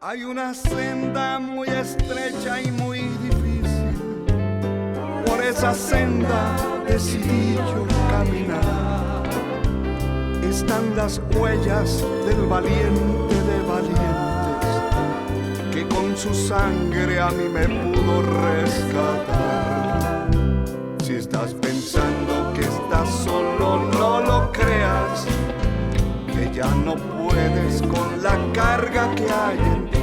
Hay una senda muy estrecha y muy difícil. Por esa senda decidí yo caminar. Están las huellas del valiente de valientes, que con su sangre a mí me pudo rescatar. Si estás pensando que estás solo, no lo creas, que ya no puedes con la carga que hay en ti.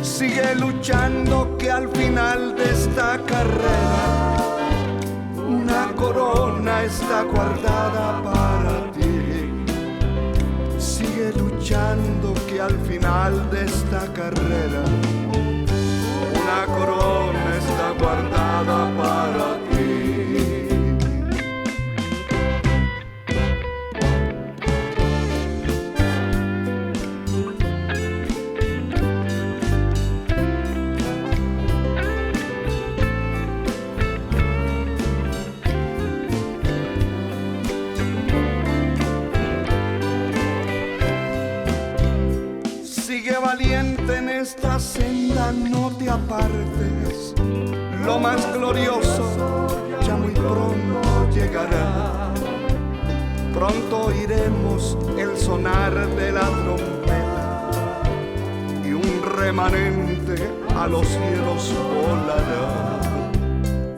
Sigue luchando, que al final de esta carrera una corona está guardada para ti. Sigue luchando, que al final de esta carrera una corona está guardada para ti. Sigue valiente en esta senda, no te apartes. Lo más glorioso ya muy pronto llegará. Pronto oiremos el sonar de la trompeta y un remanente a los cielos volará.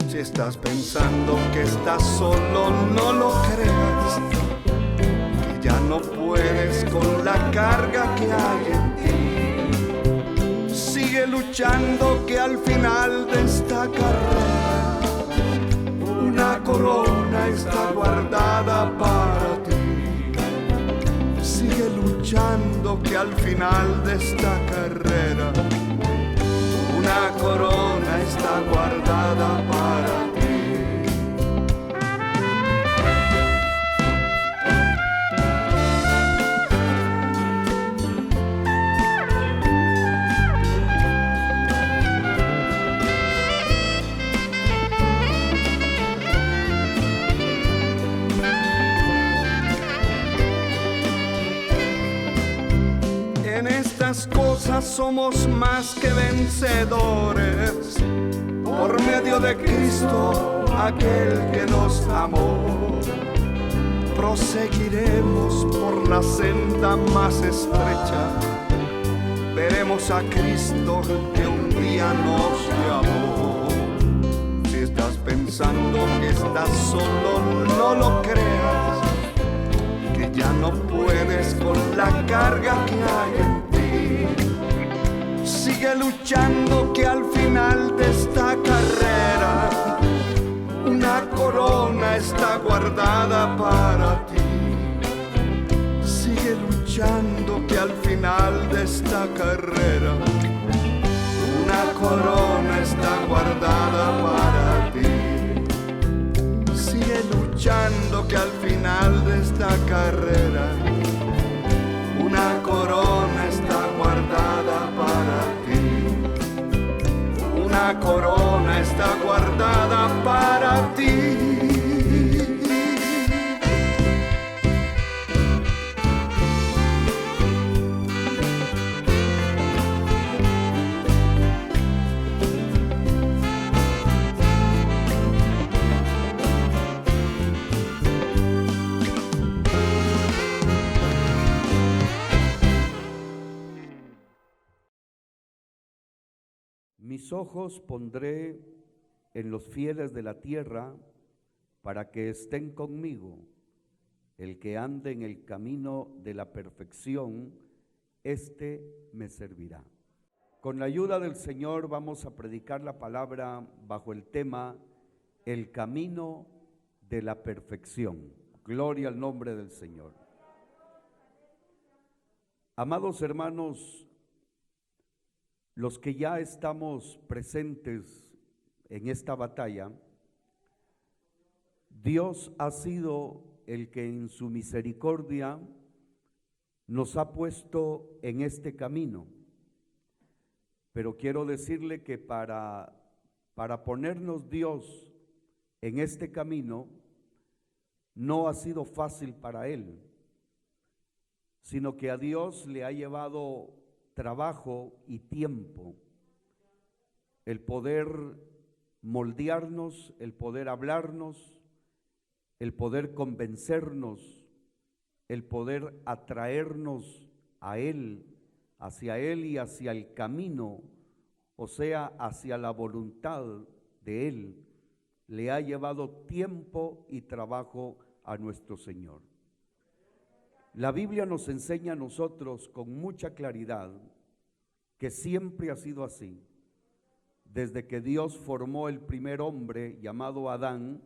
Si estás pensando que estás solo, no lo creas, que ya no puedes con la carga que hay en ti. Sigue luchando, que al final de esta carrera una corona está guardada para ti. Sigue luchando, que al final de esta carrera una corona está guardada para ti. Cosas somos más que vencedores por medio de Cristo, aquel que nos amó. Proseguiremos por la senda más estrecha, veremos a Cristo que un día nos llamó. Si estás pensando que estás solo, no lo creas, que ya no puedes con la carga que hay en ti. Sigue luchando, que al final de esta carrera una corona está guardada para ti. Sigue luchando, que al final de esta carrera una corona está guardada para ti. Sigue luchando, que al final de esta carrera una corona está guardada para ti. Una corona está guardada para ti. Mis ojos pondré en los fieles de la tierra, para que estén conmigo. El que ande en el camino de la perfección, éste me servirá. Con la ayuda del Señor vamos a predicar la palabra bajo el tema el camino de la perfección. Gloria al nombre del Señor. Amados hermanos, los que ya estamos presentes en esta batalla, Dios ha sido el que en su misericordia nos ha puesto en este camino. Pero quiero decirle que para ponernos Dios en este camino, no ha sido fácil para Él, sino que a Dios le ha llevado trabajo y tiempo, el poder moldearnos, el poder hablarnos, el poder convencernos, el poder atraernos a Él, hacia Él y hacia el camino, o sea, hacia la voluntad de Él, le ha llevado tiempo y trabajo a nuestro Señor. La Biblia nos enseña a nosotros con mucha claridad que siempre ha sido así. Desde que Dios formó el primer hombre llamado Adán,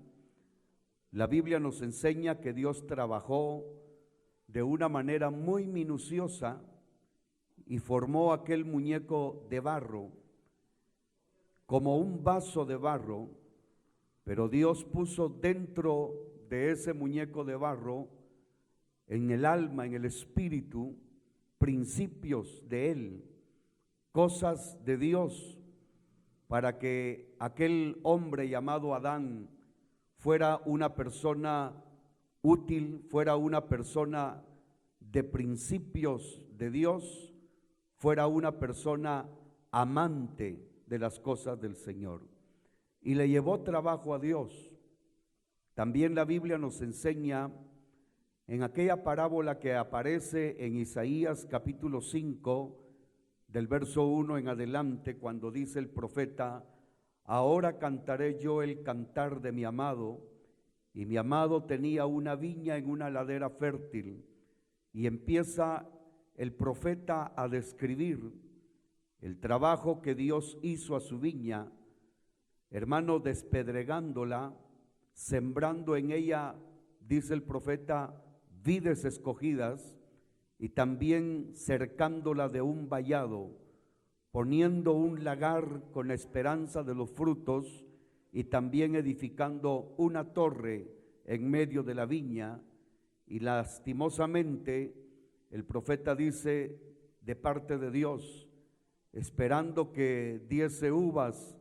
la Biblia nos enseña que Dios trabajó de una manera muy minuciosa y formó aquel muñeco de barro, como un vaso de barro, pero Dios puso dentro de ese muñeco de barro, en el alma, en el espíritu, principios de Él, cosas de Dios, para que aquel hombre llamado Adán fuera una persona útil, fuera una persona de principios de Dios, fuera una persona amante de las cosas del Señor. Y le llevó trabajo a Dios. También la Biblia nos enseña en aquella parábola que aparece en Isaías capítulo 5, del verso 1 en adelante, cuando dice el profeta: ahora cantaré yo el cantar de mi amado, y mi amado tenía una viña en una ladera fértil. Y empieza el profeta a describir el trabajo que Dios hizo a su viña, hermano, despedregándola, sembrando en ella, dice el profeta, vides escogidas, y también cercándola de un vallado, poniendo un lagar con la esperanza de los frutos, y también edificando una torre en medio de la viña. Y lastimosamente el profeta dice de parte de Dios, esperando que diese uvas,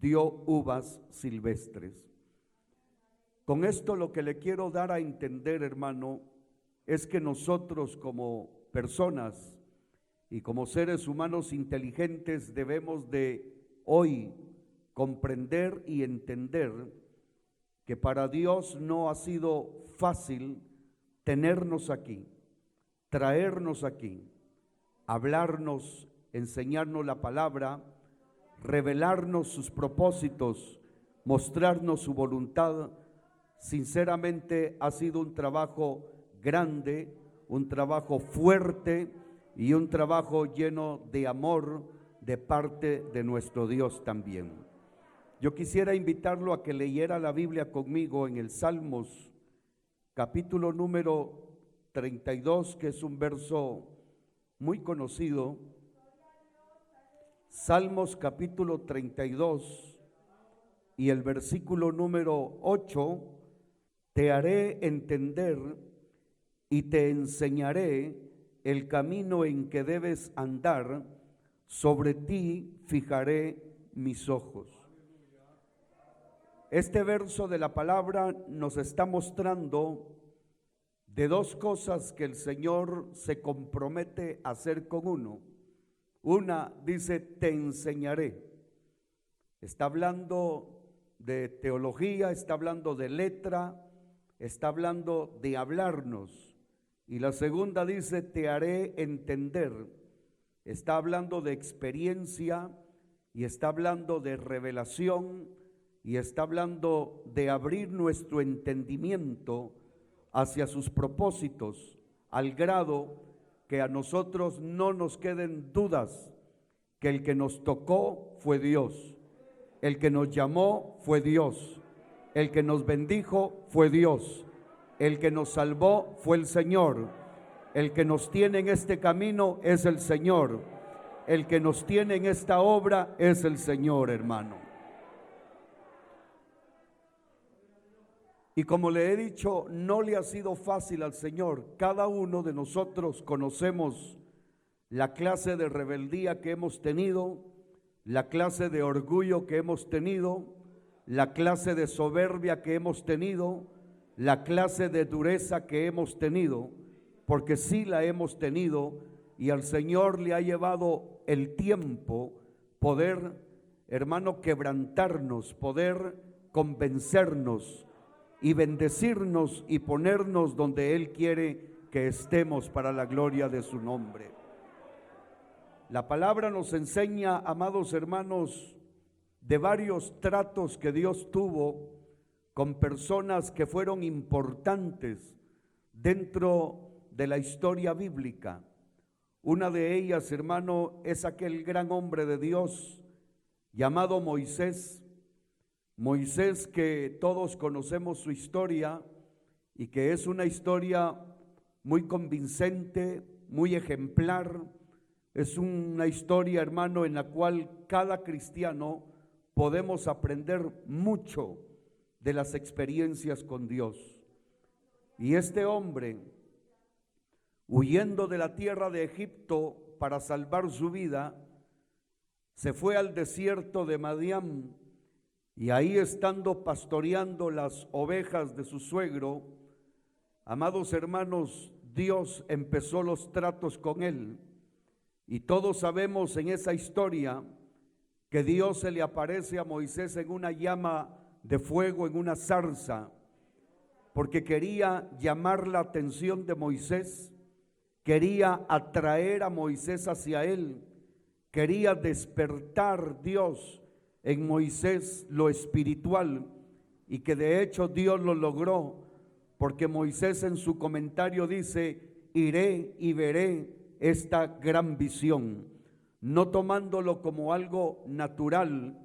dio uvas silvestres. Con esto lo que le quiero dar a entender, hermano, es que nosotros como personas y como seres humanos inteligentes debemos de hoy comprender y entender que para Dios no ha sido fácil tenernos aquí, traernos aquí, hablarnos, enseñarnos la palabra, revelarnos sus propósitos, mostrarnos su voluntad. Sinceramente ha sido un trabajo grande, un trabajo fuerte y un trabajo lleno de amor de parte de nuestro Dios también. Yo quisiera invitarlo a que leyera la Biblia conmigo en el Salmos, capítulo número 32, que es un verso muy conocido. Salmos capítulo 32 y el versículo número 8, te haré entender y te enseñaré el camino en que debes andar, sobre ti fijaré mis ojos. Este verso de la palabra nos está mostrando de dos cosas que el Señor se compromete a hacer con uno. Una dice, te enseñaré. Está hablando de teología, está hablando de letra, está hablando de hablarnos. Y la segunda dice, te haré entender. Está hablando de experiencia y está hablando de revelación y está hablando de abrir nuestro entendimiento hacia sus propósitos, al grado que a nosotros no nos queden dudas que el que nos tocó fue Dios, el que nos llamó fue Dios, el que nos bendijo fue Dios, el que nos salvó fue el Señor, el que nos tiene en este camino es el Señor, el que nos tiene en esta obra es el Señor, hermano. Y como le he dicho, no le ha sido fácil al Señor. Cada uno de nosotros conocemos la clase de rebeldía que hemos tenido, la clase de orgullo que hemos tenido, la clase de soberbia que hemos tenido, la clase de dureza que hemos tenido, porque sí la hemos tenido y al Señor le ha llevado el tiempo poder, hermano, quebrantarnos, poder convencernos y bendecirnos y ponernos donde Él quiere que estemos para la gloria de su nombre. La palabra nos enseña, amados hermanos, de varios tratos que Dios tuvo con personas que fueron importantes dentro de la historia bíblica. Una de ellas, hermano, es aquel gran hombre de Dios llamado Moisés. Moisés, que todos conocemos su historia y que es una historia muy convincente, muy ejemplar. Es una historia, hermano, en la cual cada cristiano podemos aprender mucho de las experiencias con Dios. Y este hombre, huyendo de la tierra de Egipto para salvar su vida, se fue al desierto de Madián, y ahí, estando pastoreando las ovejas de su suegro, amados hermanos, Dios empezó los tratos con él. Y todos sabemos en esa historia que Dios se le aparece a Moisés en una llama de fuego, en una zarza, porque quería llamar la atención de Moisés, quería atraer a Moisés hacia él, quería despertar Dios en Moisés lo espiritual, y que de hecho Dios lo logró, porque Moisés en su comentario dice: iré y veré esta gran visión, no tomándolo como algo natural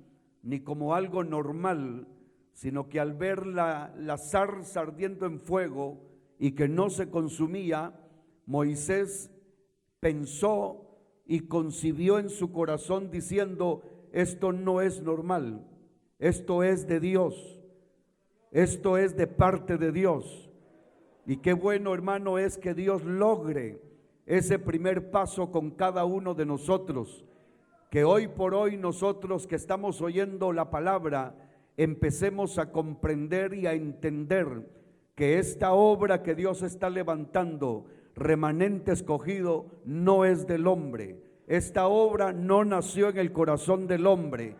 ni como algo normal, sino que al ver la zarza ardiendo en fuego y que no se consumía, Moisés pensó y concibió en su corazón diciendo: esto no es normal, esto es de Dios, esto es de parte de Dios. Y qué bueno, hermano, es que Dios logre ese primer paso con cada uno de nosotros, que hoy por hoy nosotros que estamos oyendo la palabra empecemos a comprender y a entender que esta obra que Dios está levantando, remanente escogido, no es del hombre. Esta obra no nació en el corazón del hombre,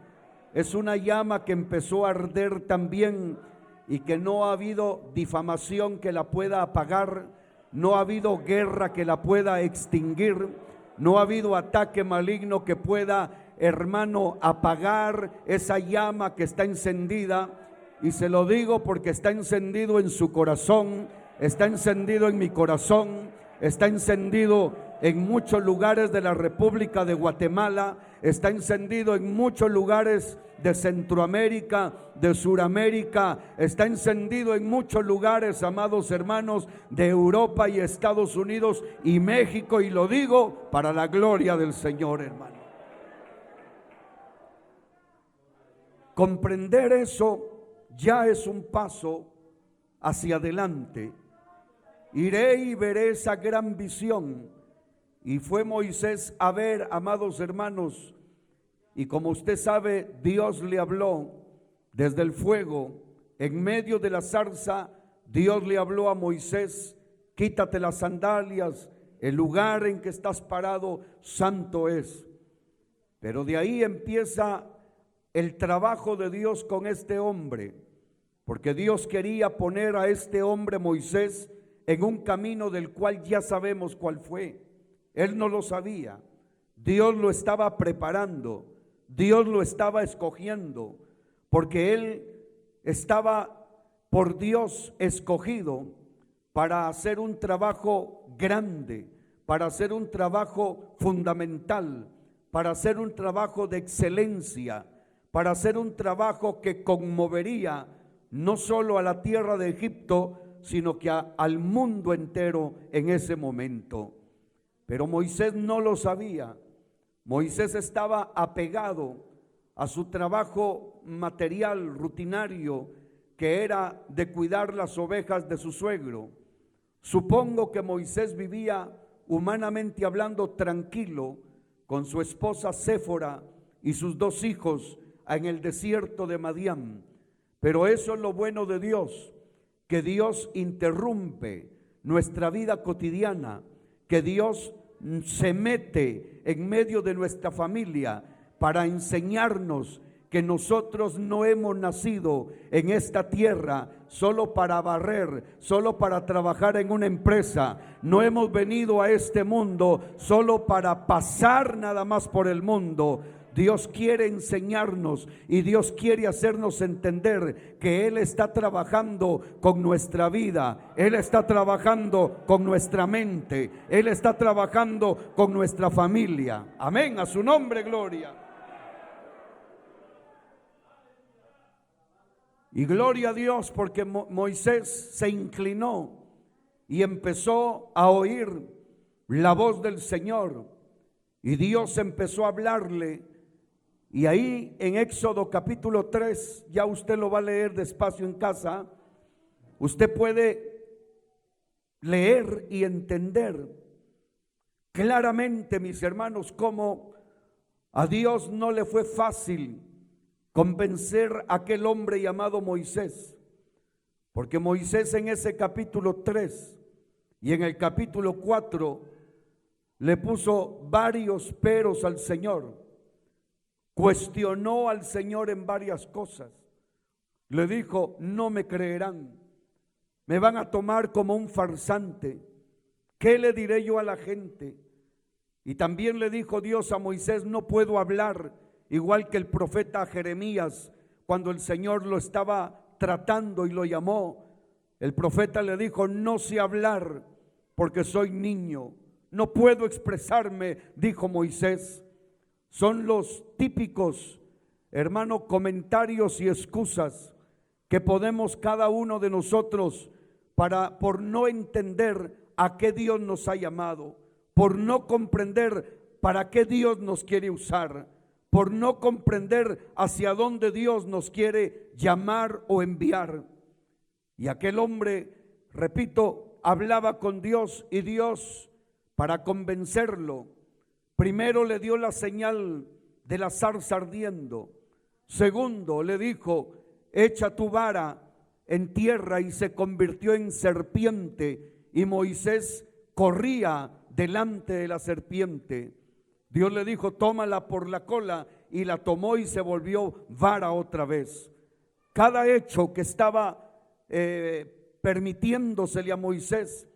es una llama que empezó a arder también, y que no ha habido difamación que la pueda apagar, no ha habido guerra que la pueda extinguir, no ha habido ataque maligno que pueda, hermano, apagar esa llama que está encendida. Y se lo digo porque está encendido en su corazón, está encendido en mi corazón, está encendido en muchos lugares de la República de Guatemala, está encendido en muchos lugares de Centroamérica, de Suramérica, está encendido en muchos lugares, amados hermanos, de Europa y Estados Unidos y México, y lo digo para la gloria del Señor, hermano. Comprender eso ya es un paso hacia adelante. Iré y veré esa gran visión. Y fue Moisés a ver, amados hermanos, y como usted sabe, Dios le habló desde el fuego, en medio de la zarza. Dios le habló a Moisés: quítate las sandalias, el lugar en que estás parado santo es. Pero de ahí empieza el trabajo de Dios con este hombre, porque Dios quería poner a este hombre Moisés en un camino del cual ya sabemos cuál fue. Él no lo sabía, Dios lo estaba preparando, Dios lo estaba escogiendo, porque él estaba por Dios escogido para hacer un trabajo grande, para hacer un trabajo fundamental, para hacer un trabajo de excelencia, para hacer un trabajo que conmovería no solo a la tierra de Egipto, sino que al mundo entero en ese momento. Pero Moisés no lo sabía. Moisés estaba apegado a su trabajo material, rutinario, que era de cuidar las ovejas de su suegro. Supongo que Moisés vivía, humanamente hablando, tranquilo con su esposa Séfora y sus 2 hijos en el desierto de Madián. Pero eso es lo bueno de Dios, que Dios interrumpe nuestra vida cotidiana, que Dios se mete en medio de nuestra familia para enseñarnos que nosotros no hemos nacido en esta tierra solo para barrer, solo para trabajar en una empresa. No hemos venido a este mundo solo para pasar nada más por el mundo. Dios quiere enseñarnos y Dios quiere hacernos entender que Él está trabajando con nuestra vida, Él está trabajando con nuestra mente, Él está trabajando con nuestra familia. Amén, a su nombre, gloria. Y gloria a Dios, porque Moisés se inclinó y empezó a oír la voz del Señor. Y Dios empezó a hablarle. Y ahí en Éxodo capítulo 3, ya usted lo va a leer despacio en casa, usted puede leer y entender claramente, mis hermanos, cómo a Dios no le fue fácil convencer a aquel hombre llamado Moisés, porque Moisés en ese capítulo 3 y en el capítulo 4 le puso varios peros al Señor. Cuestionó al Señor en varias cosas. Le dijo: no me creerán, me van a tomar como un farsante. ¿Qué le diré yo a la gente? Y también le dijo Dios a Moisés: no puedo hablar igual que el profeta Jeremías, cuando el Señor lo estaba tratando y lo llamó. El profeta le dijo: no sé hablar porque soy niño, no puedo expresarme, dijo Moisés. Son los típicos, hermano, comentarios y excusas que podemos cada uno de nosotros por no entender a qué Dios nos ha llamado, por no comprender para qué Dios nos quiere usar, por no comprender hacia dónde Dios nos quiere llamar o enviar. Y aquel hombre, repito, hablaba con Dios, y Dios, para convencerlo, primero le dio la señal de la zarza ardiendo. Segundo, le dijo: echa tu vara en tierra, y se convirtió en serpiente, y Moisés corría delante de la serpiente. Dios le dijo: tómala por la cola, y la tomó y se volvió vara otra vez. Cada hecho que estaba permitiéndosele a Moisés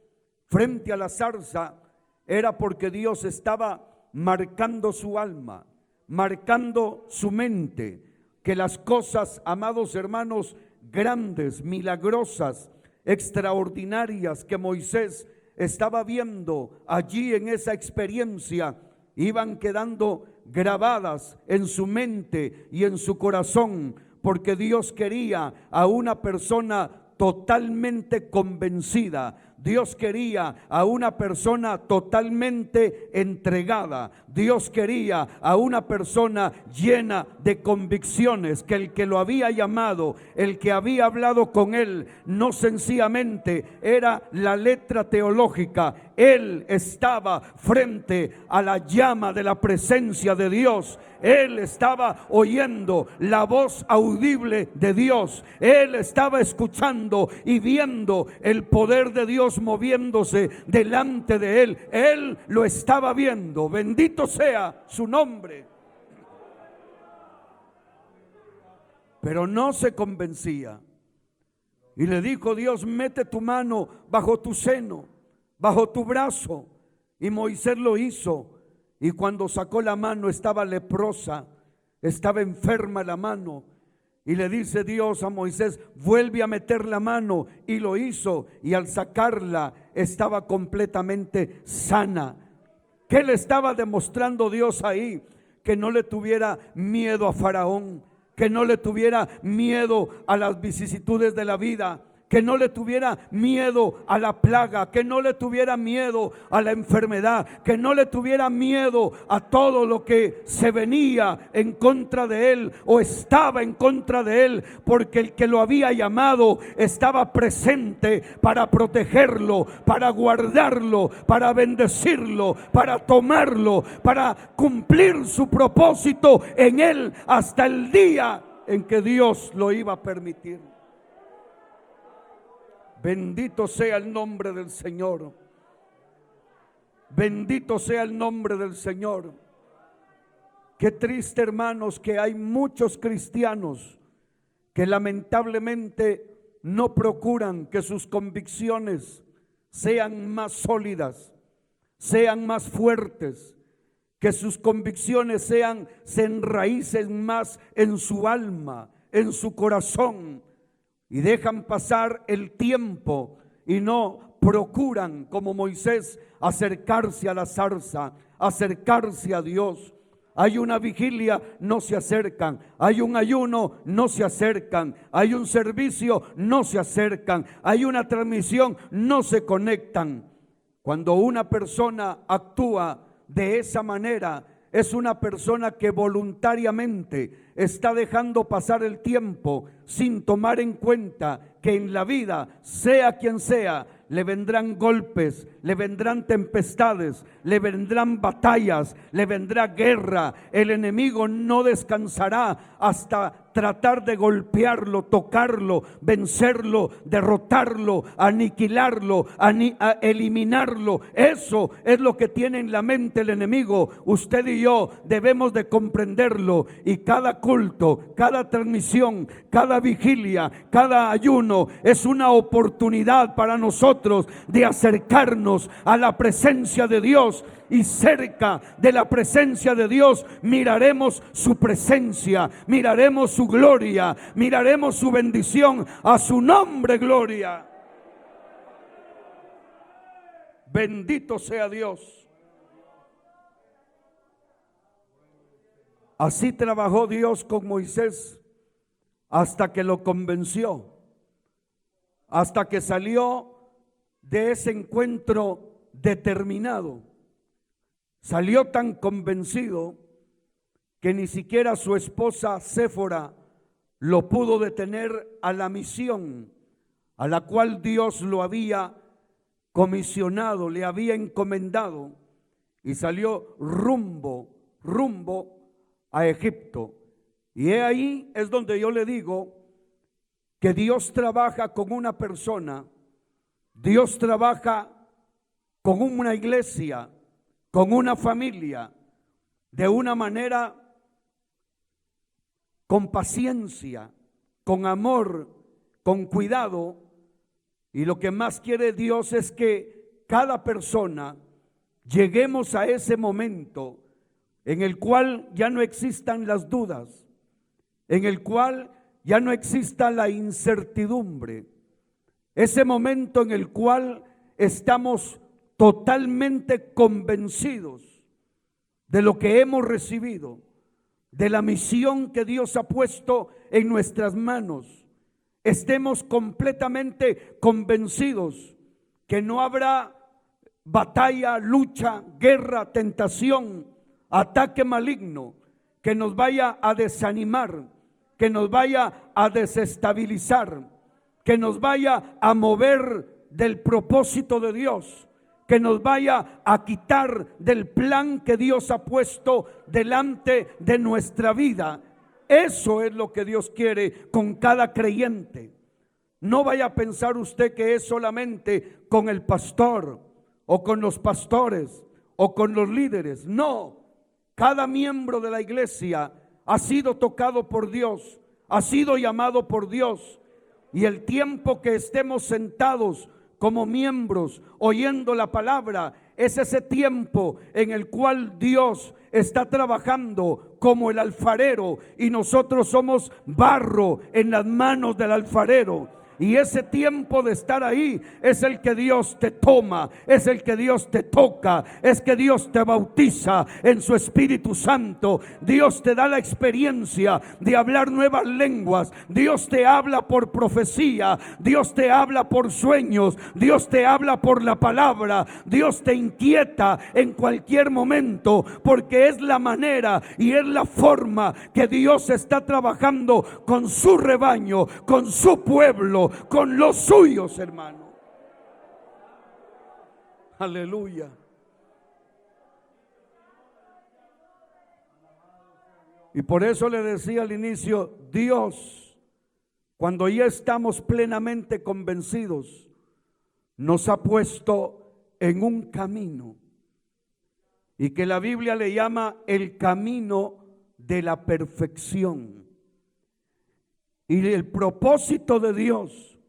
frente a la zarza era porque Dios estaba marcando su alma, marcando su mente, que las cosas, amados hermanos, grandes, milagrosas, extraordinarias que Moisés estaba viendo allí en esa experiencia, iban quedando grabadas en su mente y en su corazón, porque Dios quería a una persona totalmente convencida. Dios quería a una persona totalmente entregada. Dios quería a una persona llena de convicciones, que el que lo había llamado, el que había hablado con él, no sencillamente era la letra teológica. Él estaba frente a la llama de la presencia de Dios. Él estaba oyendo la voz audible de Dios. Él estaba escuchando y viendo el poder de Dios moviéndose delante de él. Él lo estaba viendo. Bendito sea su nombre. Pero no se convencía. Y le dijo Dios: mete tu mano bajo tu seno, bajo tu brazo. Y Moisés lo hizo. Y cuando sacó la mano estaba leprosa, estaba enferma la mano. Y le dice Dios a Moisés: vuelve a meter la mano. Y lo hizo, y al sacarla estaba completamente sana. ¿Qué le estaba demostrando Dios ahí? Que no le tuviera miedo a Faraón, que no le tuviera miedo a las vicisitudes de la vida, que no le tuviera miedo a la plaga, que no le tuviera miedo a la enfermedad, que no le tuviera miedo a todo lo que se venía en contra de él o estaba en contra de él, porque el que lo había llamado estaba presente para protegerlo, para guardarlo, para bendecirlo, para tomarlo, para cumplir su propósito en él hasta el día en que Dios lo iba a permitir. Bendito sea el nombre del Señor. Bendito sea el nombre del Señor. Qué triste, hermanos, que hay muchos cristianos que lamentablemente no procuran que sus convicciones sean más sólidas, sean más fuertes, que sus convicciones se enraícen más en su alma, en su corazón, y dejan pasar el tiempo y no procuran, como Moisés, acercarse a la zarza, acercarse a Dios. Hay una vigilia, no se acercan. Hay un ayuno, no se acercan. Hay un servicio, no se acercan. Hay una transmisión, no se conectan. Cuando una persona actúa de esa manera, es una persona que voluntariamente está dejando pasar el tiempo sin tomar en cuenta que en la vida, sea quien sea, le vendrán golpes, le vendrán tempestades, le vendrán batallas, le vendrá guerra. El enemigo no descansará hasta tratar de golpearlo, tocarlo, vencerlo, derrotarlo, aniquilarlo, eliminarlo. Eso es lo que tiene en la mente el enemigo. Usted y yo debemos de comprenderlo, y cada culto, cada transmisión, cada vigilia, cada ayuno es una oportunidad para nosotros de acercarnos a la presencia de Dios. Y cerca de la presencia de Dios miraremos su presencia, miraremos su gloria, miraremos su bendición. A su nombre gloria. Bendito sea Dios. Así trabajó Dios con Moisés hasta que lo convenció, hasta que salió de ese encuentro determinado. Salió tan convencido que ni siquiera su esposa Séfora lo pudo detener a la misión a la cual Dios lo había comisionado, le había encomendado, y salió rumbo a Egipto. Y ahí es donde yo le digo que Dios trabaja con una persona, Dios trabaja con una iglesia, con una familia, de una manera con paciencia, con amor, con cuidado. Y lo que más quiere Dios es que cada persona lleguemos a ese momento en el cual ya no existan las dudas, en el cual ya no exista la incertidumbre. Ese momento en el cual estamos totalmente convencidos de lo que hemos recibido, de la misión que Dios ha puesto en nuestras manos. Estemos completamente convencidos que no habrá batalla, lucha, guerra, tentación, ataque maligno que nos vaya a desanimar, que nos vaya a desestabilizar, que nos vaya a mover del propósito de Dios, que nos vaya a quitar del plan que Dios ha puesto delante de nuestra vida. Eso es lo que Dios quiere con cada creyente. No vaya a pensar usted que es solamente con el pastor o con los pastores o con los líderes. No, cada miembro de la iglesia ha sido tocado por Dios, ha sido llamado por Dios. Y el tiempo que estemos sentados como miembros oyendo la palabra es ese tiempo en el cual Dios está trabajando como el alfarero y nosotros somos barro en las manos del alfarero. Y ese tiempo de estar ahí es el que Dios te toma, es el que Dios te toca, es que Dios te bautiza en su Espíritu Santo. Dios te da la experiencia de hablar nuevas lenguas. Dios te habla por profecía, Dios te habla por sueños, Dios te habla por la palabra. Dios te inquieta en cualquier momento, porque es la manera y es la forma que Dios está trabajando con su rebaño, con su pueblo, con los suyos, hermano. Aleluya. Y por eso le decía al inicio, Dios, cuando ya estamos plenamente convencidos, nos ha puesto en un camino, y que la Biblia le llama el camino de la perfección. Y el propósito de Dios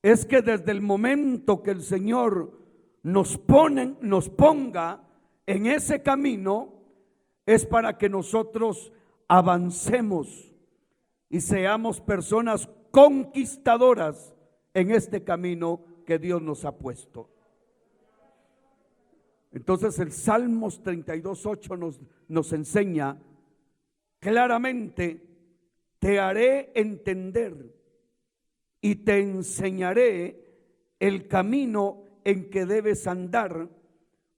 es que desde el momento que el Señor nos ponga en ese camino, es para que nosotros avancemos y seamos personas conquistadoras en este camino que Dios nos ha puesto. Entonces el Salmos 32:8 nos enseña claramente: te haré entender y te enseñaré el camino en que debes andar,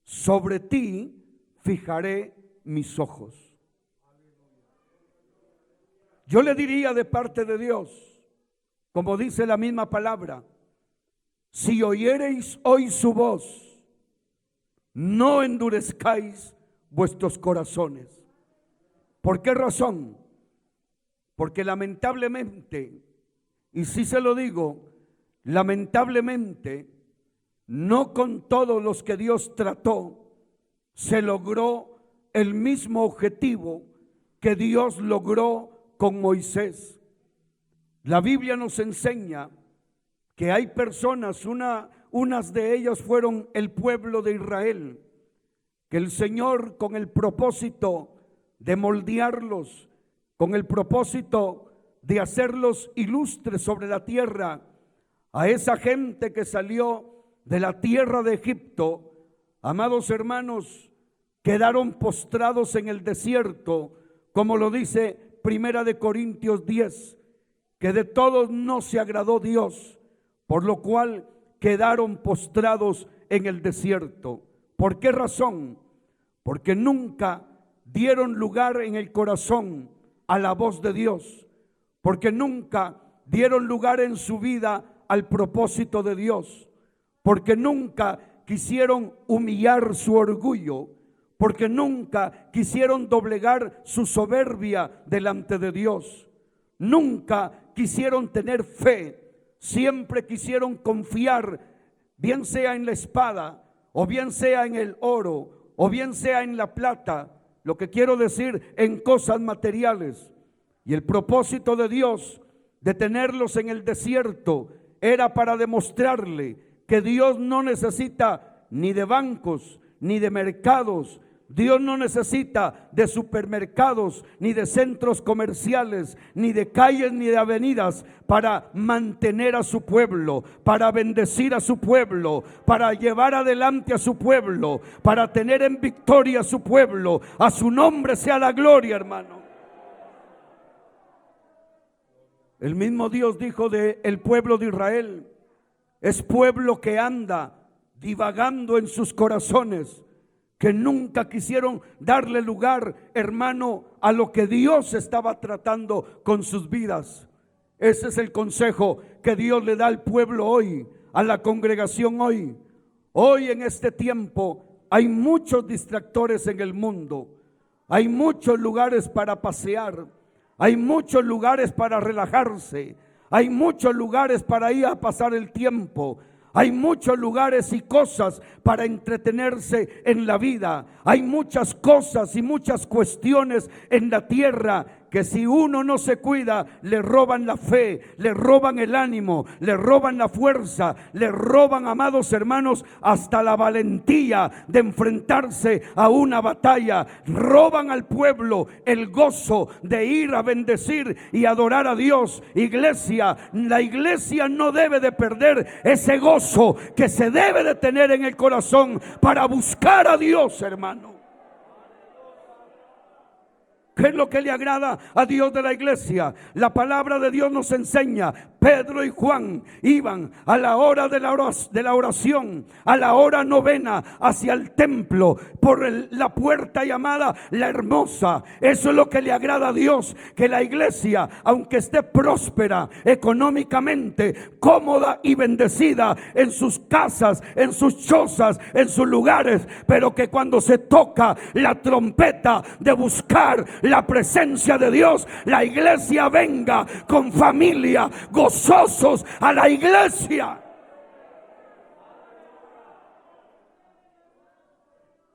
sobre ti fijaré mis ojos. Yo le diría de parte de Dios, como dice la misma palabra: si oyereis hoy su voz, no endurezcáis vuestros corazones. ¿Por qué razón? Porque lamentablemente, y sí se lo digo, lamentablemente, no con todos los que Dios trató se logró el mismo objetivo que Dios logró con Moisés. La Biblia nos enseña que hay personas, unas de ellas fueron el pueblo de Israel, que el Señor, con el propósito de moldearlos, con el propósito de hacerlos ilustres sobre la tierra, a esa gente que salió de la tierra de Egipto, amados hermanos, quedaron postrados en el desierto, como lo dice Primera de Corintios 10, que de todos no se agradó Dios, por lo cual quedaron postrados en el desierto. ¿Por qué razón? Porque nunca dieron lugar en el corazón a la voz de Dios, porque nunca dieron lugar en su vida al propósito de Dios, porque nunca quisieron humillar su orgullo, porque nunca quisieron doblegar su soberbia delante de Dios, nunca quisieron tener fe, siempre quisieron confiar, bien sea en la espada, o bien sea en el oro, o bien sea en la plata, lo que quiero decir, en cosas materiales. Y el propósito de Dios de tenerlos en el desierto era para demostrarle que Dios no necesita ni de bancos, ni de mercados. Dios no necesita de supermercados, ni de centros comerciales, ni de calles, ni de avenidas para mantener a su pueblo, para bendecir a su pueblo, para llevar adelante a su pueblo, para tener en victoria a su pueblo. A su nombre sea la gloria, hermano. El mismo Dios dijo del pueblo de Israel: es pueblo que anda divagando en sus corazones, que nunca quisieron darle lugar, hermano, a lo que Dios estaba tratando con sus vidas. Ese es el consejo que Dios le da al pueblo hoy, a la congregación hoy. Hoy en este tiempo hay muchos distractores en el mundo, hay muchos lugares para pasear, hay muchos lugares para relajarse, hay muchos lugares para ir a pasar el tiempo. Hay muchos lugares y cosas para entretenerse en la vida. Hay muchas cosas y muchas cuestiones en la tierra que si uno no se cuida, le roban la fe, le roban el ánimo, le roban la fuerza, le roban, amados hermanos, hasta la valentía de enfrentarse a una batalla. Roban al pueblo el gozo de ir a bendecir y adorar a Dios. Iglesia, la iglesia no debe de perder ese gozo que se debe de tener en el corazón para buscar a Dios, hermano. ¿Qué es lo que le agrada a Dios de la iglesia? La palabra de Dios nos enseña. Pedro y Juan iban a la hora de la oración, a la hora novena, hacia el templo, por la puerta llamada la Hermosa. Eso es lo que le agrada a Dios, que la iglesia, aunque esté próspera económicamente, cómoda y bendecida en sus casas, en sus chozas, en sus lugares, pero que cuando se toca la trompeta de buscar la presencia de Dios, la iglesia venga con familia, gozosos a la iglesia.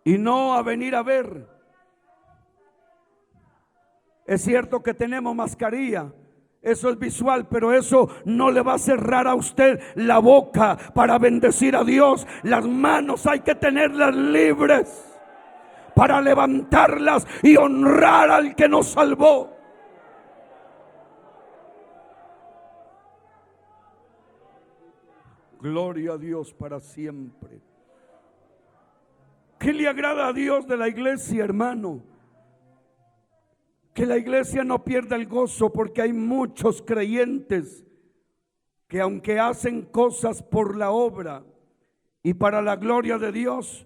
y no a venir a ver. Es cierto que tenemos mascarilla, eso es visual, pero eso no le va a cerrar a usted la boca para bendecir a Dios. Las manos hay que tenerlas libres para levantarlas y honrar al que nos salvó. Gloria a Dios para siempre. ¿Qué le agrada a Dios de la iglesia, hermano? Que la iglesia no pierda el gozo, porque hay muchos creyentes que aunque hacen cosas por la obra y para la gloria de Dios,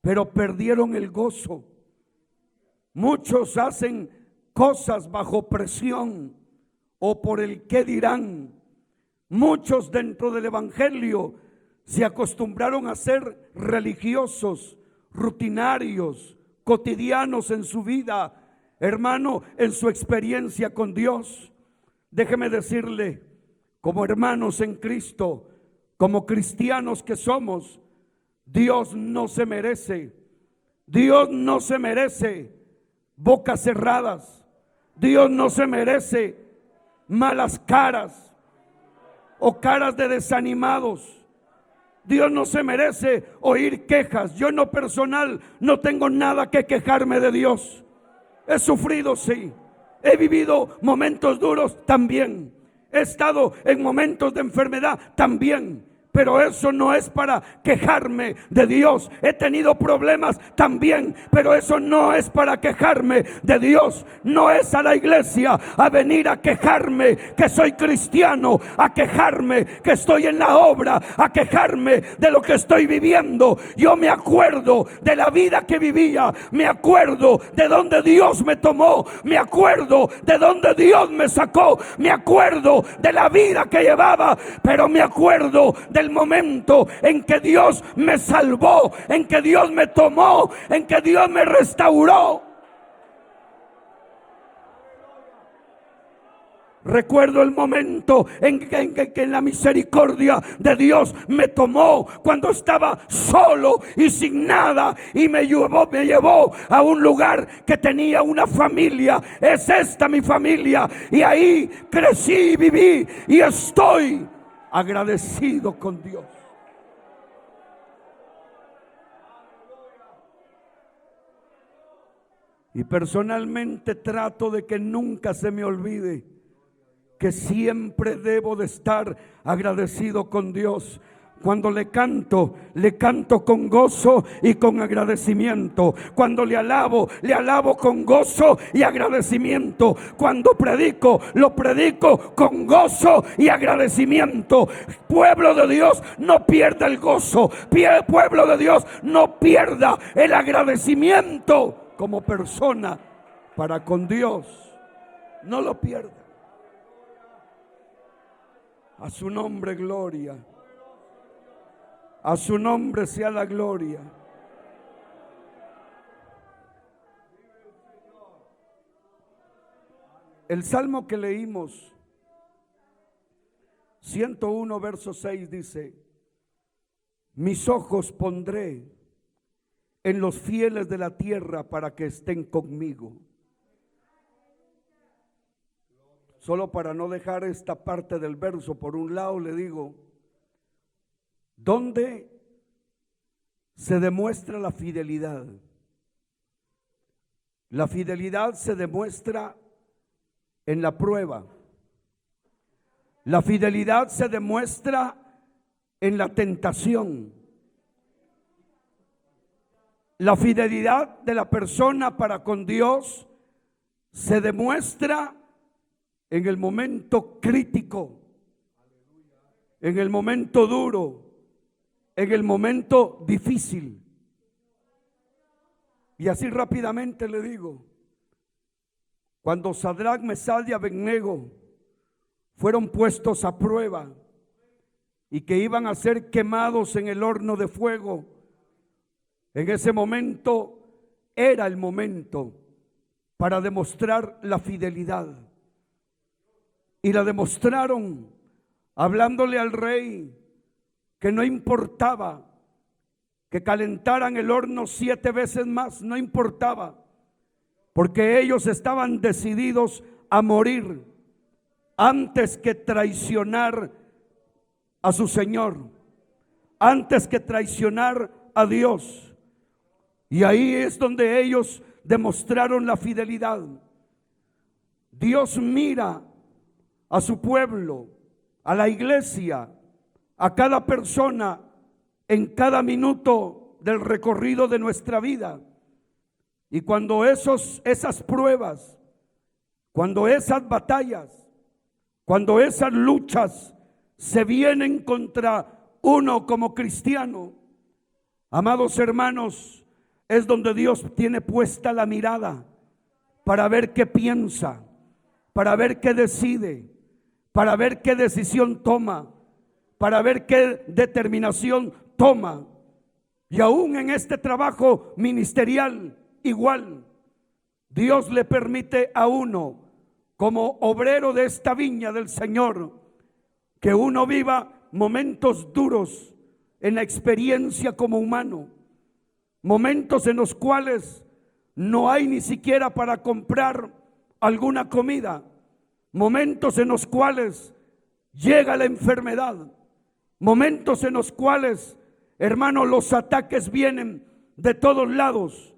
pero perdieron el gozo. Muchos hacen cosas bajo presión o por el qué dirán. Muchos dentro del evangelio se acostumbraron a ser religiosos, rutinarios, cotidianos en su vida, hermano, en su experiencia con Dios. Déjeme decirle, como hermanos en Cristo, como cristianos que somos, Dios no se merece bocas cerradas. Dios no se merece malas caras o caras de desanimados. Dios no se merece oír quejas. Yo en lo personal no tengo nada que quejarme de Dios. He sufrido, sí. He vivido momentos duros también. He estado en momentos de enfermedad también. Pero eso no es para quejarme de Dios. He tenido problemas también, pero eso no es para quejarme de Dios. No es a la iglesia a venir a quejarme que soy cristiano, a quejarme que estoy en la obra, a quejarme de lo que estoy viviendo. Yo me acuerdo de la vida que vivía, me acuerdo de donde Dios me tomó, me acuerdo de donde Dios me sacó, me acuerdo de la vida que llevaba, pero me acuerdo del momento en que Dios me salvó, en que Dios me tomó, en que Dios me restauró. Recuerdo el momento en que la misericordia de Dios me tomó cuando estaba solo y sin nada, y me llevó a un lugar que tenía una familia. Es esta mi familia, y ahí crecí y viví, y estoy agradecido con Dios. Y personalmente trato de que nunca se me olvide que siempre debo de estar agradecido con Dios. Cuando le canto con gozo y con agradecimiento. Cuando le alabo con gozo y agradecimiento. Cuando predico, lo predico con gozo y agradecimiento. Pueblo de Dios, no pierda el gozo. Pueblo de Dios, no pierda el agradecimiento como persona para con Dios. No lo pierda. A su nombre gloria. A su nombre sea la gloria. El salmo que leímos, 101 verso 6 dice: mis ojos pondré en los fieles de la tierra para que estén conmigo. Solo para no dejar esta parte del verso por un lado, le digo, ¿dónde se demuestra la fidelidad? La fidelidad se demuestra en la prueba. La fidelidad se demuestra en la tentación. La fidelidad de la persona para con Dios se demuestra en el momento crítico, en el momento duro, en el momento difícil. Y así rápidamente le digo, cuando Sadrac, Mesach y Abednego fueron puestos a prueba y que iban a ser quemados en el horno de fuego, en ese momento era el momento para demostrar la fidelidad. Y la demostraron hablándole al rey que no importaba que calentaran el horno 7 veces más, no importaba, porque ellos estaban decididos a morir antes que traicionar a su Señor, antes que traicionar a Dios. Y ahí es donde ellos demostraron la fidelidad. Dios mira a su pueblo, a la iglesia, a cada persona en cada minuto del recorrido de nuestra vida. Y cuando esas pruebas, cuando esas batallas, cuando esas luchas se vienen contra uno como cristiano, amados hermanos, es donde Dios tiene puesta la mirada para ver qué piensa, para ver qué decide, para ver qué decisión toma, para ver qué determinación toma. Y aún en este trabajo ministerial, igual, Dios le permite a uno, como obrero de esta viña del Señor, que uno viva momentos duros en la experiencia como humano, momentos en los cuales no hay ni siquiera para comprar alguna comida, momentos en los cuales llega la enfermedad, momentos en los cuales, hermano, los ataques vienen de todos lados,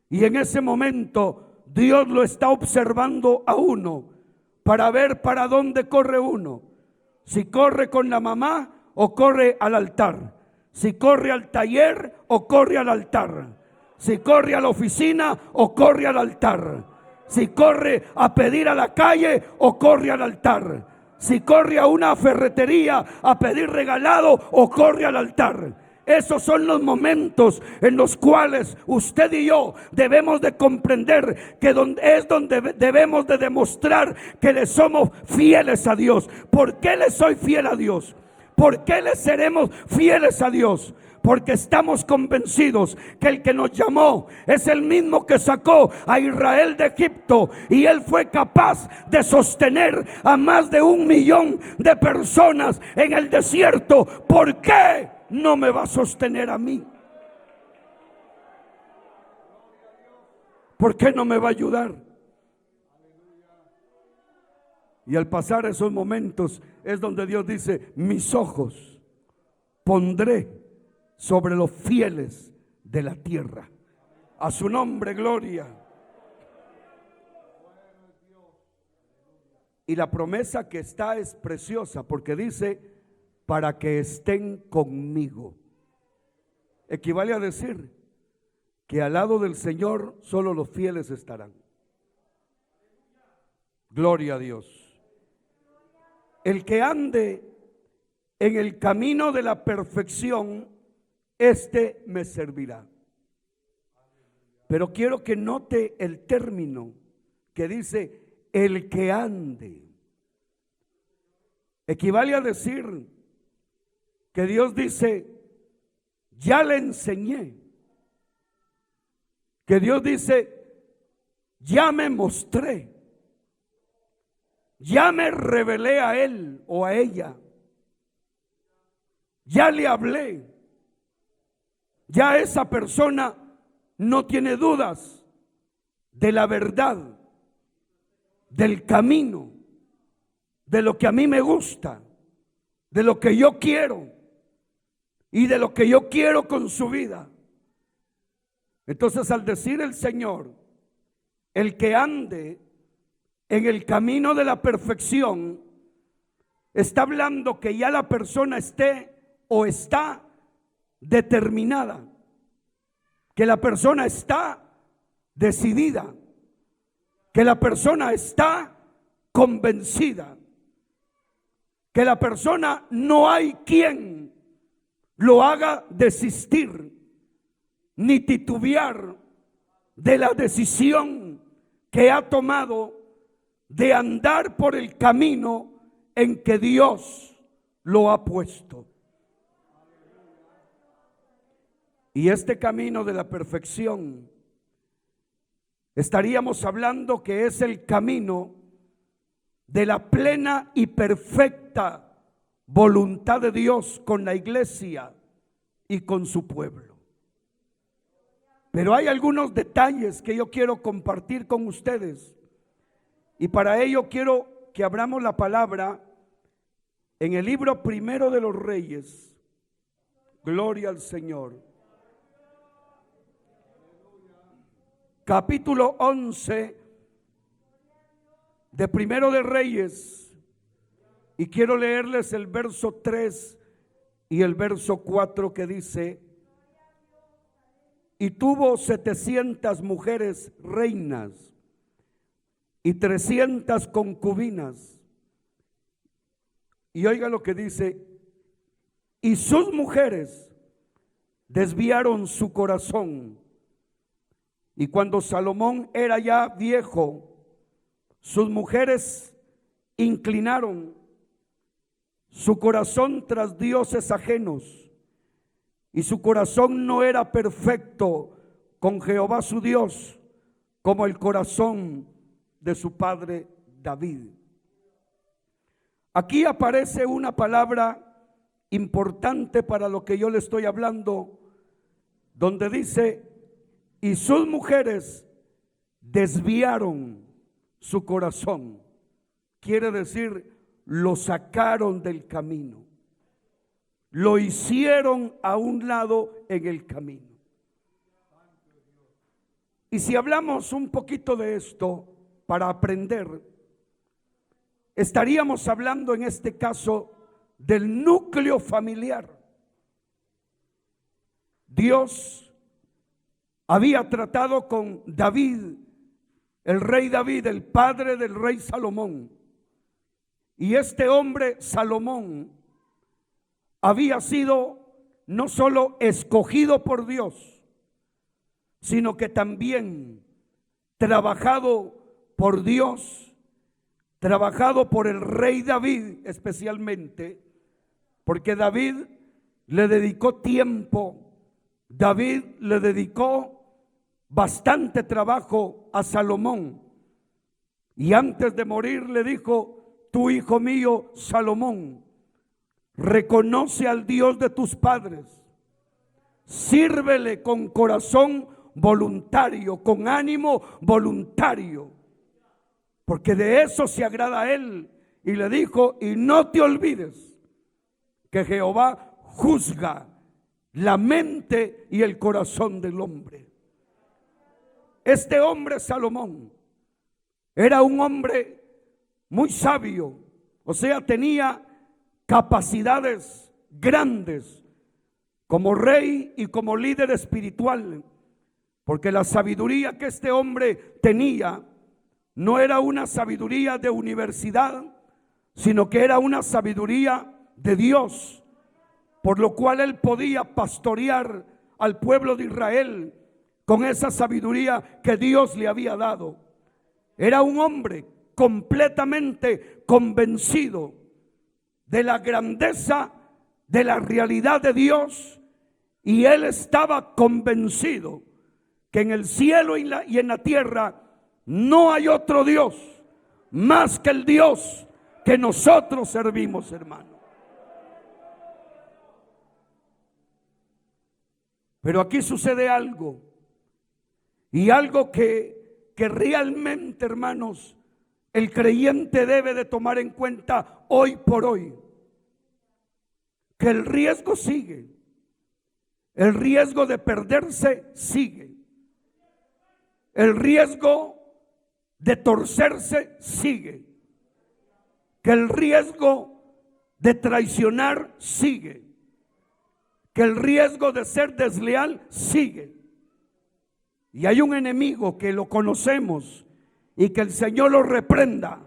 y en ese momento Dios lo está observando a uno para ver para dónde corre uno, si corre con la mamá o corre al altar, si corre al taller o corre al altar, si corre a la oficina o corre al altar, si corre a pedir a la calle o corre al altar, si corre a una ferretería a pedir regalado o corre al altar. Esos son los momentos en los cuales usted y yo debemos de comprender que es donde debemos de demostrar que le somos fieles a Dios. ¿Por qué le soy fiel a Dios? ¿Por qué le seremos fieles a Dios? Porque estamos convencidos que el que nos llamó es el mismo que sacó a Israel de Egipto, y Él fue capaz de sostener a más de 1 millón de personas en el desierto. ¿Por qué no me va a sostener a mí? ¿Por qué no me va a ayudar? Y al pasar esos momentos es donde Dios dice: mis ojos pondré sobre los fieles de la tierra. A su nombre, gloria. Y la promesa que está es preciosa, porque dice: para que estén conmigo. Equivale a decir que al lado del Señor solo los fieles estarán. Gloria a Dios. El que ande en el camino de la perfección, este me servirá. Pero quiero que note el término que dice el que ande. Equivale a decir que Dios dice: ya le enseñé. Que Dios dice: ya me mostré. Ya me revelé a él o a ella. Ya le hablé. Ya esa persona no tiene dudas de la verdad, del camino, de lo que a mí me gusta, de lo que yo quiero y de lo que yo quiero con su vida. Entonces, al decir el Señor, el que ande en el camino de la perfección, está hablando que ya la persona esté o está determinada, que la persona está decidida, que la persona está convencida, que la persona no hay quien lo haga desistir ni titubear de la decisión que ha tomado de andar por el camino en que Dios lo ha puesto. Y este camino de la perfección, estaríamos hablando que es el camino de la plena y perfecta voluntad de Dios con la iglesia y con su pueblo. Pero hay algunos detalles que yo quiero compartir con ustedes. Y para ello quiero que abramos la palabra en el libro primero de los Reyes. Gloria al Señor. Capítulo 11 de Primero de Reyes. Y quiero leerles el verso 3 y el verso 4 que dice: y tuvo 700 mujeres reinas y 300 concubinas. Y oiga lo que dice: y sus mujeres desviaron su corazón. Y cuando Salomón era ya viejo, sus mujeres inclinaron su corazón tras dioses ajenos, y su corazón no era perfecto con Jehová su Dios, como el corazón de su padre David. Aquí aparece una palabra importante para lo que yo le estoy hablando, donde dice: y sus mujeres desviaron su corazón. Quiere decir, lo sacaron del camino, lo hicieron a un lado en el camino. Y si hablamos un poquito de esto para aprender, estaríamos hablando en este caso del núcleo familiar. Dios había tratado con David, el rey David, el padre del rey Salomón. Y este hombre, Salomón, había sido no solo escogido por Dios, sino que también trabajado por Dios, trabajado por el rey David especialmente, porque David le dedicó tiempo, David le dedicó bastante trabajo a Salomón. Y antes de morir le dijo: tu hijo mío Salomón, reconoce al Dios de tus padres, sírvele con corazón voluntario, con ánimo voluntario, porque de eso se agrada a él. Y le dijo: y no te olvides que Jehová juzga la mente y el corazón del hombre. Este hombre Salomón era un hombre muy sabio, o sea, tenía capacidades grandes como rey y como líder espiritual, porque la sabiduría que este hombre tenía no era una sabiduría de universidad, sino que era una sabiduría de Dios, por lo cual él podía pastorear al pueblo de Israel con esa sabiduría que Dios le había dado. Era un hombre completamente convencido de la grandeza, de la realidad de Dios, y él estaba convencido que en el cielo y en la tierra no hay otro Dios más que el Dios que nosotros servimos, hermano. Pero aquí sucede algo, y algo que realmente, hermanos, el creyente debe de tomar en cuenta hoy por hoy, que el riesgo sigue, el riesgo de perderse sigue, el riesgo de torcerse sigue, que el riesgo de traicionar sigue, que el riesgo de ser desleal sigue. Y hay un enemigo que lo conocemos, y que el Señor lo reprenda,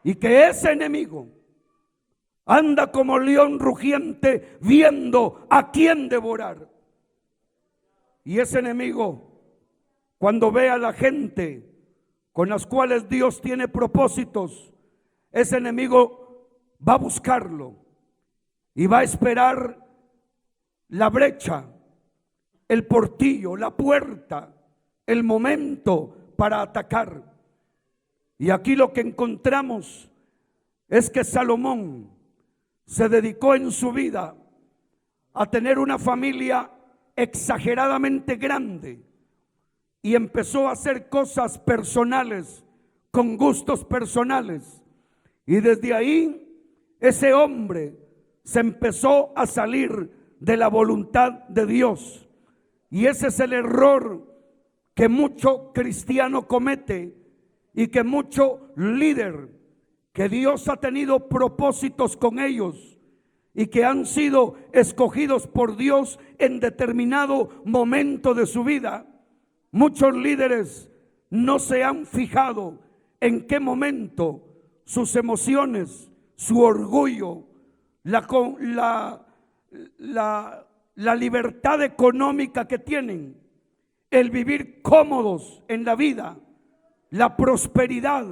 y que ese enemigo anda como león rugiente viendo a quién devorar. Y ese enemigo, cuando ve a la gente con las cuales Dios tiene propósitos, ese enemigo va a buscarlo y va a esperar la brecha, el portillo, la puerta, el momento para atacar. Y aquí lo que encontramos es que Salomón se dedicó en su vida a tener una familia exageradamente grande y empezó a hacer cosas personales, con gustos personales. Y desde ahí ese hombre se empezó a salir de la voluntad de Dios. Y ese es el error que mucho cristiano comete y que mucho líder, que Dios ha tenido propósitos con ellos y que han sido escogidos por Dios en determinado momento de su vida. Muchos líderes no se han fijado en qué momento sus emociones, su orgullo, la libertad económica que tienen, el vivir cómodos en la vida, la prosperidad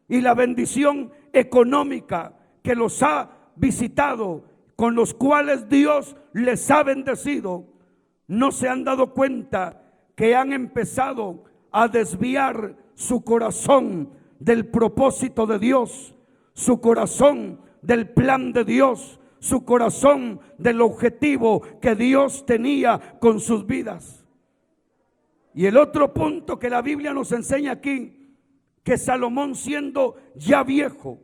y la bendición económica que los ha visitado, con los cuales Dios les ha bendecido, no se han dado cuenta que han empezado a desviar su corazón del propósito de Dios, su corazón del plan de Dios, su corazón del objetivo que Dios tenía con sus vidas. Y el otro punto que la Biblia nos enseña aquí, que Salomón, siendo ya viejo,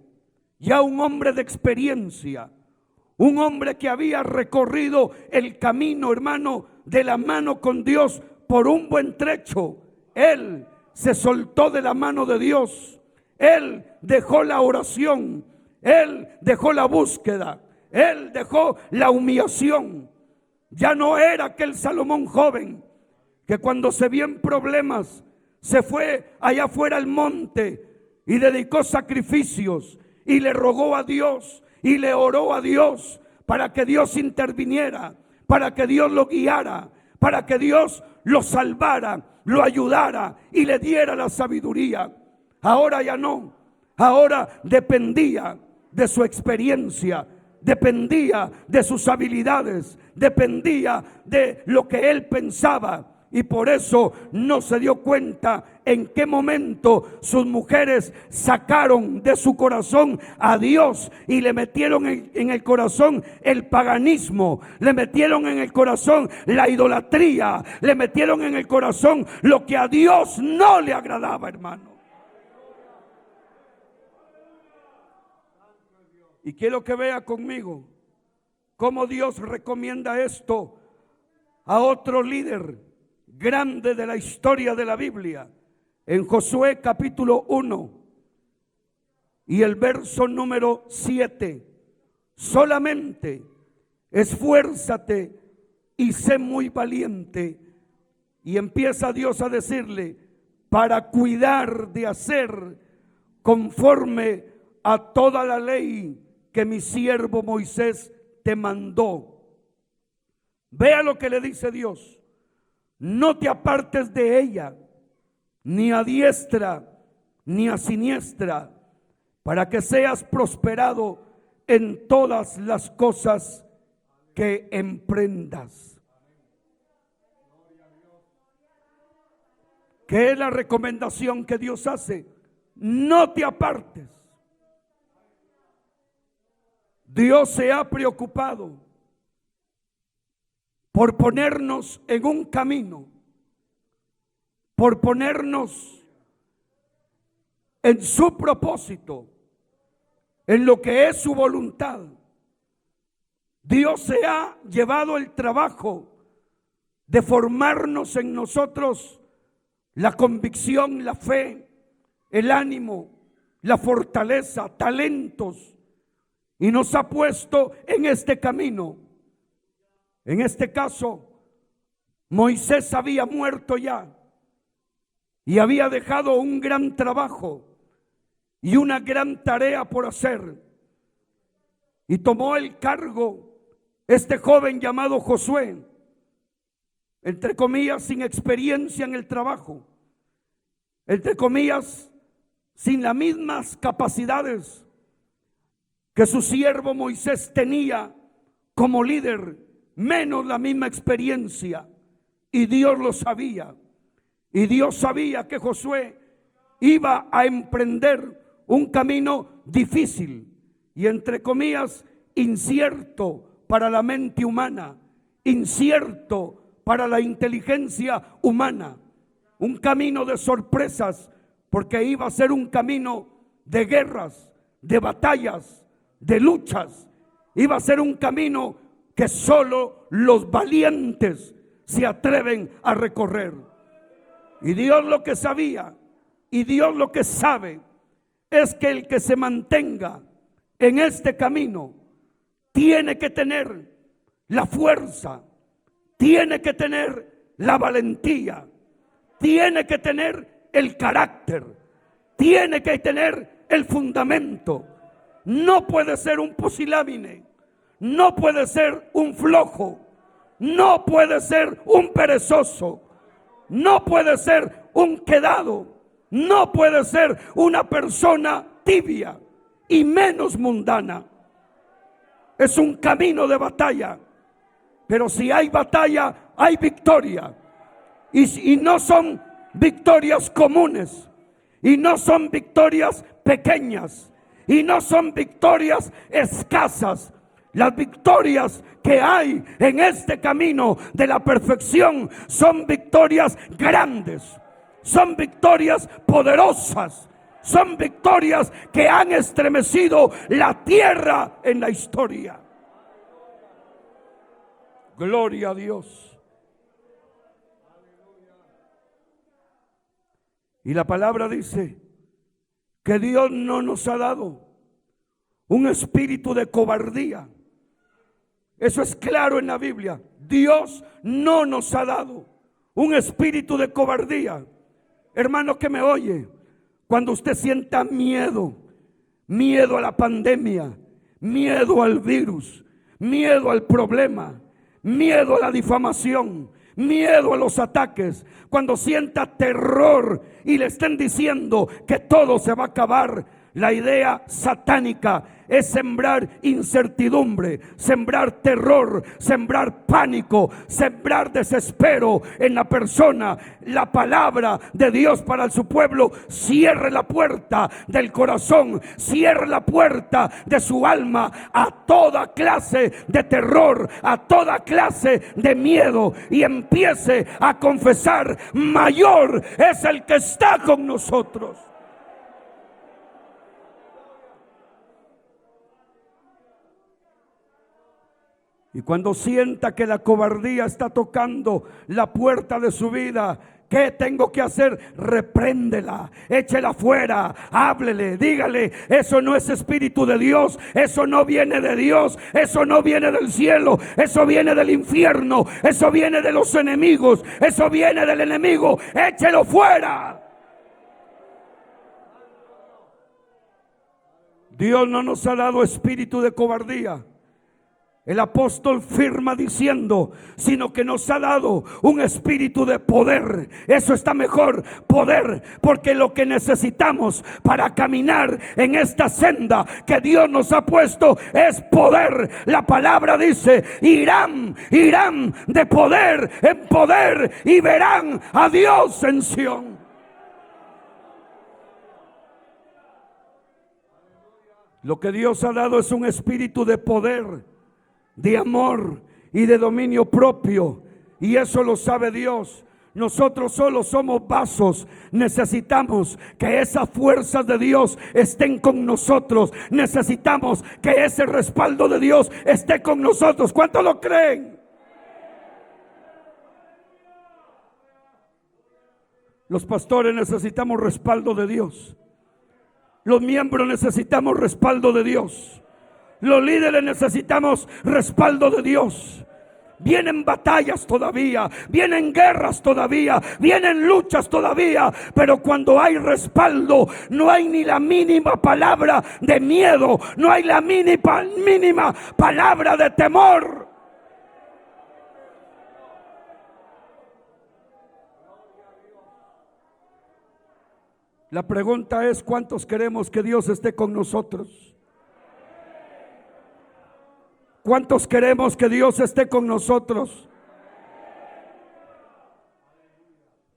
ya un hombre de experiencia, un hombre que había recorrido el camino, hermano, de la mano con Dios por un buen trecho, él se soltó de la mano de Dios. Él dejó la oración, él dejó la búsqueda, él dejó la humillación. Ya no era aquel Salomón joven que cuando se vio en problemas se fue allá afuera al monte y dedicó sacrificios y le rogó a Dios y le oró a Dios para que Dios interviniera, para que Dios lo guiara, para que Dios lo salvara, lo ayudara y le diera la sabiduría. Ahora ya no, ahora dependía de su experiencia, dependía de sus habilidades, dependía de lo que él pensaba. Y por eso no se dio cuenta en qué momento sus mujeres sacaron de su corazón a Dios y le metieron en el corazón el paganismo, le metieron en el corazón la idolatría, le metieron en el corazón lo que a Dios no le agradaba, hermano. Y quiero que vea conmigo cómo Dios recomienda esto a otro líder grande de la historia de la Biblia, en Josué capítulo 1 y el verso número 7. Solamente esfuérzate y sé muy valiente. Y empieza Dios a decirle, para cuidar de hacer conforme a toda la ley que mi siervo Moisés te mandó. Vea lo que le dice Dios. No te apartes de ella, ni a diestra, ni a siniestra, para que seas prosperado en todas las cosas que emprendas. ¿Qué es la recomendación que Dios hace? No te apartes. Dios se ha preocupado por ponernos en un camino, por ponernos en su propósito, en lo que es su voluntad. Dios se ha llevado el trabajo de formarnos en nosotros la convicción, la fe, el ánimo, la fortaleza, talentos, y nos ha puesto en este camino. En este caso, Moisés había muerto ya y había dejado un gran trabajo y una gran tarea por hacer. Y tomó el cargo este joven llamado Josué, entre comillas, sin experiencia en el trabajo, entre comillas, sin las mismas capacidades que su siervo Moisés tenía como líder, menos la misma experiencia. Y Dios lo sabía. Y Dios sabía que Josué iba a emprender un camino difícil y, entre comillas, incierto para la mente humana, incierto para la inteligencia humana, un camino de sorpresas, porque iba a ser un camino de guerras, de batallas, de luchas. Iba a ser un camino que solo los valientes se atreven a recorrer. Y Dios lo que sabía, y Dios lo que sabe, es que el que se mantenga en este camino tiene que tener la fuerza, tiene que tener la valentía, tiene que tener el carácter, tiene que tener el fundamento. No puede ser un pusilánime, no puede ser un flojo, no puede ser un perezoso, no puede ser un quedado, no puede ser una persona tibia y menos mundana. Es un camino de batalla, pero si hay batalla, hay victoria. Y no son victorias comunes, y no son victorias pequeñas, y no son victorias escasas. Las victorias que hay en este camino de la perfección son victorias grandes, son victorias poderosas, son victorias que han estremecido la tierra en la historia. Gloria a Dios. Y la palabra dice que Dios no nos ha dado un espíritu de cobardía. Eso es claro en la Biblia. Dios no nos ha dado un espíritu de cobardía. Hermano que me oye, cuando usted sienta miedo, miedo a la pandemia, miedo al virus, miedo al problema, miedo a la difamación, miedo a los ataques, cuando sienta terror y le estén diciendo que todo se va a acabar, la idea satánica es sembrar incertidumbre, sembrar terror, sembrar pánico, sembrar desespero en la persona. La palabra de Dios para su pueblo: cierre la puerta del corazón, cierre la puerta de su alma a toda clase de terror, a toda clase de miedo, y empiece a confesar: mayor es el que está con nosotros. Y cuando sienta que la cobardía está tocando la puerta de su vida, ¿qué tengo que hacer? Repréndela, échela fuera, háblele, dígale: eso no es espíritu de Dios, eso no viene de Dios, eso no viene del cielo, eso viene del infierno, eso viene de los enemigos, eso viene del enemigo, échelo fuera. Dios no nos ha dado espíritu de cobardía. El apóstol firma diciendo, sino que nos ha dado un espíritu de poder. Eso está mejor, poder, porque lo que necesitamos para caminar en esta senda que Dios nos ha puesto es poder. La palabra dice: irán de poder en poder y verán a Dios en Sión. Lo que Dios ha dado es un espíritu de poder, de amor y de dominio propio, y eso lo sabe Dios. Nosotros solo somos vasos. Necesitamos que esas fuerzas de Dios estén con nosotros. Necesitamos que ese respaldo de Dios esté con nosotros. ¿Cuántos lo creen? Los pastores necesitamos respaldo de Dios. Los miembros necesitamos respaldo de Dios. Los líderes necesitamos respaldo de Dios. Vienen batallas todavía, vienen guerras todavía, vienen luchas todavía, pero cuando hay respaldo, no hay ni la mínima palabra de miedo, no hay la mínima palabra de temor. La pregunta es: ¿cuántos queremos que Dios esté con nosotros? ¿Cuántos queremos que Dios esté con nosotros?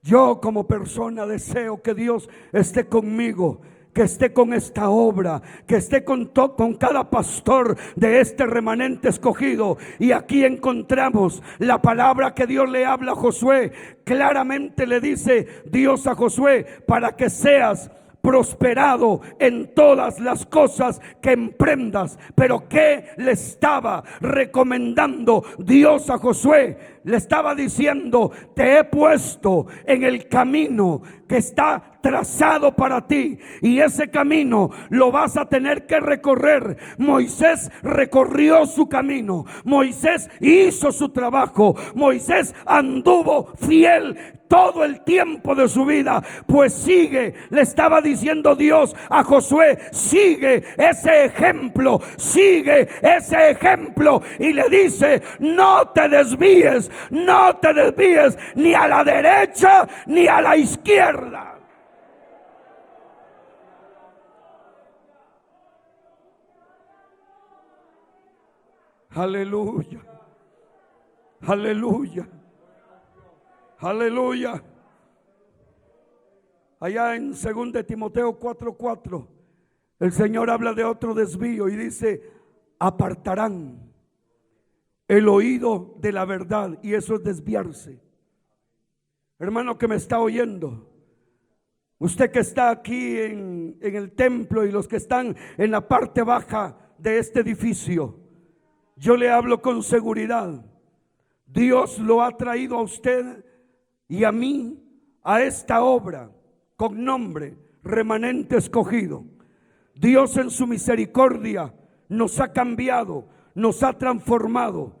Yo como persona deseo que Dios esté conmigo, que esté con esta obra, que esté con cada pastor de este remanente escogido. Y aquí encontramos la palabra que Dios le habla a Josué. Claramente le dice Dios a Josué: para que seas prosperado en todas las cosas que emprendas. Pero ¿qué le estaba recomendando Dios a Josué? Le estaba diciendo: te he puesto en el camino que está trazado para ti, y ese camino lo vas a tener que recorrer. Moisés recorrió su camino, Moisés hizo su trabajo, Moisés anduvo fiel todo el tiempo de su vida. Pues sigue, le estaba diciendo Dios a Josué, sigue ese ejemplo, sigue ese ejemplo. Y le dice: no te desvíes, no te desvíes ni a la derecha ni a la izquierda. Aleluya, aleluya, aleluya. Allá en 2 Timoteo 4:4 el Señor habla de otro desvío y dice: apartarán el oído de la verdad. Y eso es desviarse. Hermano que me está oyendo, usted que está aquí en el templo y los que están en la parte baja de este edificio, yo le hablo con seguridad. Dios lo ha traído a usted y a mí a esta obra con nombre Remanente Escogido. Dios en su misericordia nos ha cambiado, nos ha transformado.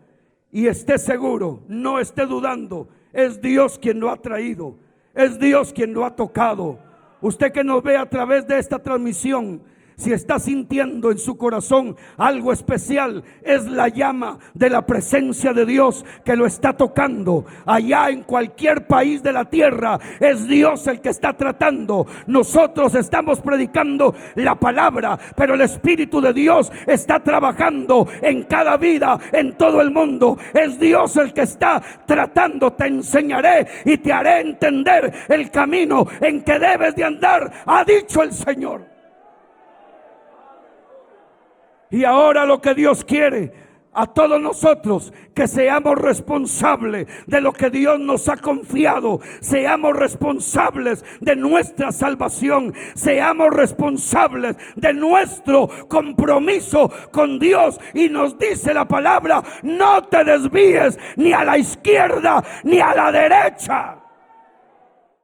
Y esté seguro, no esté dudando, es Dios quien lo ha traído, es Dios quien lo ha tocado. Usted que nos ve a través de esta transmisión, si está sintiendo en su corazón algo especial, es la llama de la presencia de Dios que lo está tocando. Allá en cualquier país de la tierra, es Dios el que está tratando. Nosotros estamos predicando la palabra, pero el Espíritu de Dios está trabajando en cada vida, en todo el mundo. Es Dios el que está tratando. Te enseñaré y te haré entender el camino en que debes de andar, ha dicho el Señor. Y ahora lo que Dios quiere a todos nosotros, que seamos responsables de lo que Dios nos ha confiado, seamos responsables de nuestra salvación, seamos responsables de nuestro compromiso con Dios. Y nos dice la palabra: no te desvíes ni a la izquierda ni a la derecha.